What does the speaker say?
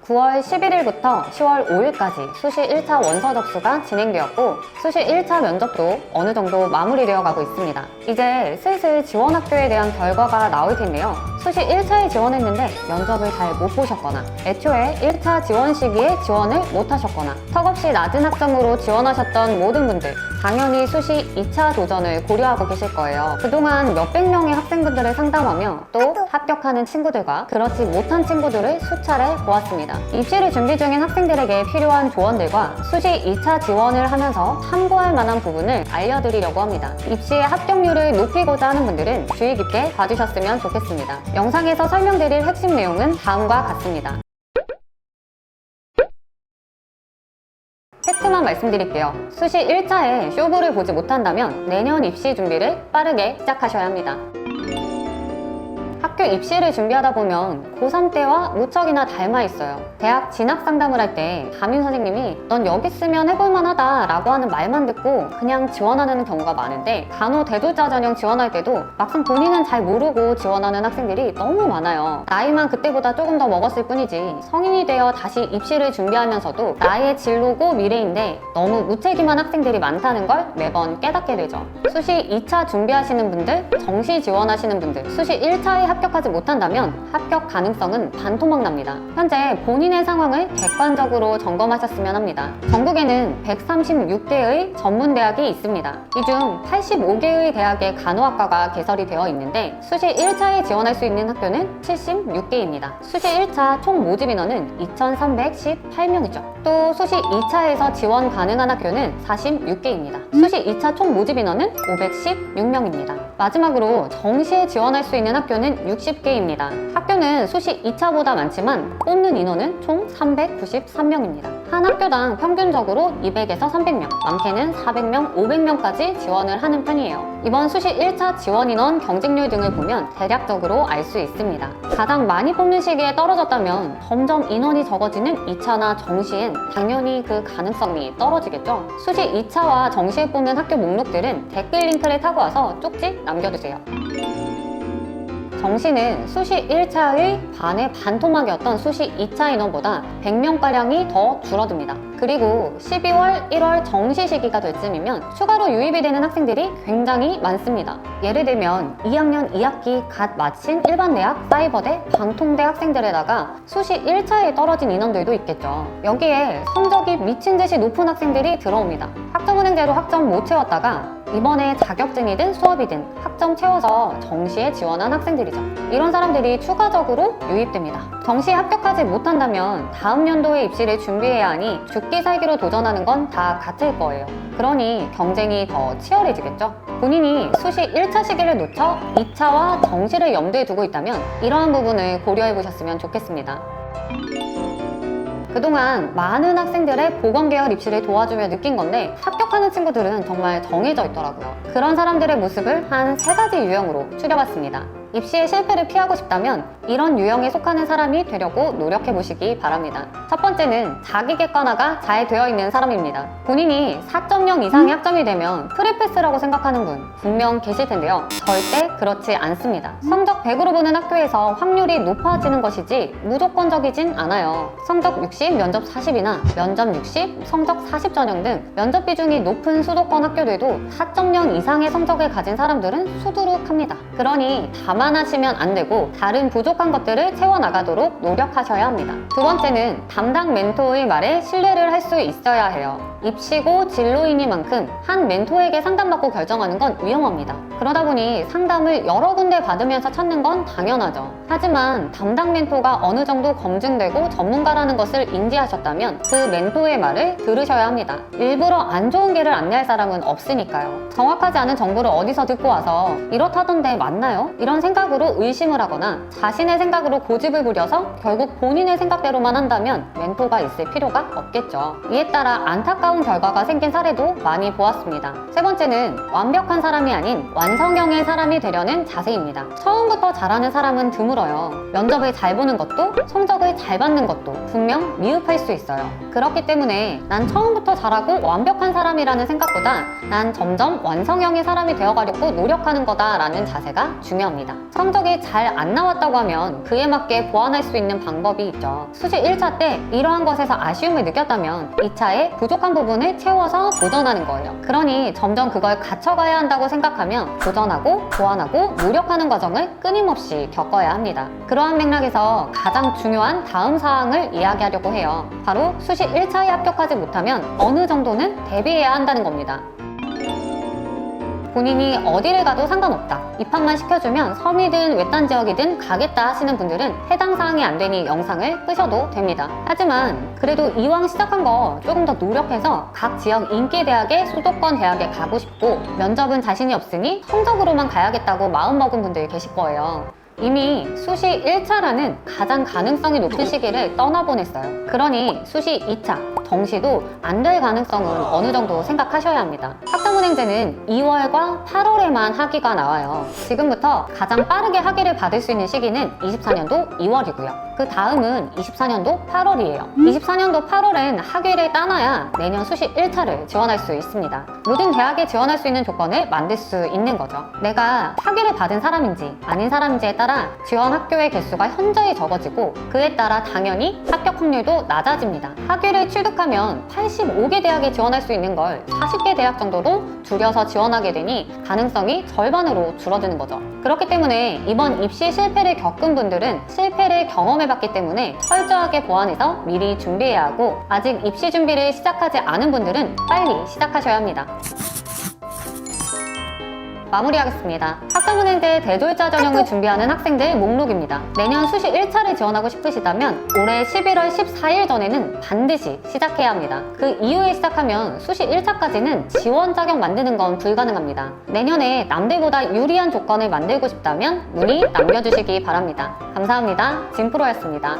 9월 11일부터 10월 5일까지 수시 1차 원서 접수가 진행되었고 수시 1차 면접도 어느 정도 마무리되어 가고 있습니다. 이제 슬슬 지원학교에 대한 결과가 나올 텐데요. 수시 1차에 지원했는데 면접을 잘 못 보셨거나 애초에 1차 지원 시기에 지원을 못 하셨거나 턱없이 낮은 학점으로 지원하셨던 모든 분들 당연히 수시 2차 도전을 고려하고 계실 거예요. 그동안 몇백 명의 학생분들을 상담하며 또 합격하는 친구들과 그렇지 못한 친구들을 수차례 보았습니다. 입시를 준비 중인 학생들에게 필요한 조언들과 수시 2차 지원을 하면서 참고할 만한 부분을 알려드리려고 합니다. 입시의 합격률을 높이고자 하는 분들은 주의 깊게 봐주셨으면 좋겠습니다. 영상에서 설명드릴 핵심 내용은 다음과 같습니다. 팩트만 말씀드릴게요. 수시 1차에 쇼부를 보지 못한다면 내년 입시 준비를 빠르게 시작하셔야 합니다. 학교 입시를 준비하다 보면 고3 때와 무척이나 닮아 있어요. 대학 진학 상담을 할 때 담임 선생님이 넌 여기 쓰면 해볼만 하다 라고 하는 말만 듣고 그냥 지원하는 경우가 많은데 간호대조자 전형 지원할 때도 막상 본인은 잘 모르고 지원하는 학생들이 너무 많아요. 나이만 그때보다 조금 더 먹었을 뿐이지 성인이 되어 다시 입시를 준비하면서도 나의 진로고 미래인데 너무 무책임한 학생들이 많다는 걸 매번 깨닫게 되죠. 수시 2차 준비하시는 분들, 정시 지원하시는 분들, 수시 1차에 합격하지 못한다면 합격 가능성은 반토막 납니다. 현재 본인의 상황을 객관적으로 점검하셨으면 합니다. 전국에는 136개의 전문대학이 있습니다. 이 중 85개의 대학의 간호학과가 개설이 되어 있는데 수시 1차에 지원할 수 있는 학교는 76개입니다. 수시 1차 총 모집 인원은 2,318명이죠. 또 수시 2차에서 지원 가능한 학교는 46개입니다. 수시 2차 총 모집 인원은 516명입니다. 마지막으로 정시에 지원할 수 있는 학교는 60개입니다. 학교는 수시 2차보다 많지만 뽑는 인원은 총 393명입니다. 한 학교당 평균적으로 200에서 300명, 많게는 400명, 500명까지 지원을 하는 편이에요. 이번 수시 1차 지원 인원 경쟁률 등을 보면 대략적으로 알 수 있습니다. 가장 많이 뽑는 시기에 떨어졌다면 점점 인원이 적어지는 2차나 정시엔 당연히 그 가능성이 떨어지겠죠. 수시 2차와 정시에 뽑는 학교 목록들은 댓글 링크를 타고 와서 쪽지 남겨주세요. 정시는 수시 1차의 반의 반토막이었던 수시 2차 인원보다 100명가량이 더 줄어듭니다. 그리고 12월, 1월 정시 시기가 될 쯤이면 추가로 유입이 되는 학생들이 굉장히 많습니다. 예를 들면 2학년 2학기 갓 마친 일반대학, 사이버대, 방통대 학생들에다가 수시 1차에 떨어진 인원들도 있겠죠. 여기에 성적이 미친 듯이 높은 학생들이 들어옵니다. 학점은행제로 학점 못 채웠다가 이번에 자격증이든 수업이든 학점 채워서 정시에 지원한 학생들이죠. 이런 사람들이 추가적으로 유입됩니다. 정시에 합격하지 못한다면 다음 연도에 입시를 준비해야 하니 죽기 살기로 도전하는 건 다 같을 거예요. 그러니 경쟁이 더 치열해지겠죠. 본인이 수시 1차 시기를 놓쳐 2차와 정시를 염두에 두고 있다면 이러한 부분을 고려해 보셨으면 좋겠습니다. 그동안 많은 학생들의 보건계열 입시를 도와주며 느낀 건데 합격하는 친구들은 정말 정해져 있더라고요. 그런 사람들의 모습을 한 3가지 유형으로 추려봤습니다. 입시의 실패를 피하고 싶다면 이런 유형에 속하는 사람이 되려고 노력해보시기 바랍니다. 첫 번째는 자기 객관화가 잘 되어 있는 사람입니다. 본인이 4.0 이상의 학점이 되면 프리패스라고 생각하는 분 분명 계실 텐데요. 절대 그렇지 않습니다. 성적 100으로 보는 학교에서 확률이 높아지는 것이지 무조건적이진 않아요. 성적 60, 면접 40이나 면접 60, 성적 40 전형 등 면접 비중이 높은 수도권 학교들도 4.0 이상의 성적을 가진 사람들은 수두룩합니다. 그러니 자만하시면 안 되고 다른 부족한 것들을 채워나가도록 노력하셔야 합니다. 두 번째는 담당 멘토의 말에 신뢰를 할 수 있어야 해요. 입시고 진로이니만큼 한 멘토에게 상담받고 결정하는 건 위험합니다. 그러다 보니 상담을 여러 군데 받으면서 찾는 건 당연하죠. 하지만 담당 멘토가 어느 정도 검증되고 전문가라는 것을 인지하셨다면 그 멘토의 말을 들으셔야 합니다. 일부러 안 좋은 길을 안내할 사람은 없으니까요. 정확하지 않은 정보를 어디서 듣고 와서 이렇다던데 맞나요? 이런 생각으로 의심을 하거나 자신의 생각으로 고집을 부려서 결국 본인의 생각대로만 한다면 멘토가 있을 필요가 없겠죠. 이에 따라 안타까운 결과가 생긴 사례도 많이 보았습니다. 세 번째는 완벽한 사람이 아닌 완성형의 사람이 되려는 자세입니다. 처음부터 잘하는 사람은 드물어요. 면접을 잘 보는 것도 성적을 잘 받는 것도 분명 미흡할 수 있어요. 그렇기 때문에 난 처음부터 잘하고 완벽한 사람이라는 생각보다 난 점점 완성형의 사람이 되어가려고 노력하는 거다라는 자세가 중요합니다. 성적이 잘 안 나왔다고 하면 있다면 그에 맞게 보완할 수 있는 방법이 있죠. 수시 1차 때 이러한 것에서 아쉬움을 느꼈다면 2차에 부족한 부분을 채워서 도전하는 거예요. 그러니 점점 그걸 갖춰가야 한다고 생각하면 도전하고 보완하고 노력하는 과정을 끊임없이 겪어야 합니다. 그러한 맥락에서 가장 중요한 다음 사항을 이야기하려고 해요. 바로 수시 1차에 합격하지 못하면 어느 정도는 대비해야 한다는 겁니다. 본인이 어디를 가도 상관없다. 입학만 시켜주면 섬이든 외딴 지역이든 가겠다 하시는 분들은 해당 사항이 안 되니 영상을 끄셔도 됩니다. 하지만 그래도 이왕 시작한 거 조금 더 노력해서 각 지역 인기 대학의 수도권 대학에 가고 싶고 면접은 자신이 없으니 성적으로만 가야겠다고 마음먹은 분들이 계실 거예요. 이미 수시 1차라는 가장 가능성이 높은 시기를 떠나보냈어요. 그러니 수시 2차, 정시도 안 될 가능성은 어느 정도 생각하셔야 합니다. 학점은행제는 2월과 8월에만 학위가 나와요. 지금부터 가장 빠르게 학위를 받을 수 있는 시기는 24년도 2월이고요. 그 다음은 24년도 8월이에요. 24년도 8월엔 학위를 따놔야 내년 수시 1차를 지원할 수 있습니다. 모든 대학에 지원할 수 있는 조건을 만들 수 있는 거죠. 내가 학위를 받은 사람인지 아닌 사람인지에 따라 지원 학교의 개수가 현저히 적어지고 그에 따라 당연히 합격 확률도 낮아집니다. 학위를 취득하면 85개 대학에 지원할 수 있는 걸 40개 대학 정도로 줄여서 지원하게 되니 가능성이 절반으로 줄어드는 거죠. 그렇기 때문에 이번 입시 실패를 겪은 분들은 실패를 경험해봤기 때문에 철저하게 보완해서 미리 준비해야 하고 아직 입시 준비를 시작하지 않은 분들은 빨리 시작하셔야 합니다. 마무리하겠습니다. 학점은행제 대졸자 전형을 준비하는 학생들 목록입니다. 내년 수시 1차를 지원하고 싶으시다면 올해 11월 14일 전에는 반드시 시작해야 합니다. 그 이후에 시작하면 수시 1차까지는 지원 자격 만드는 건 불가능합니다. 내년에 남들보다 유리한 조건을 만들고 싶다면 문의 남겨주시기 바랍니다. 감사합니다. 진프로였습니다.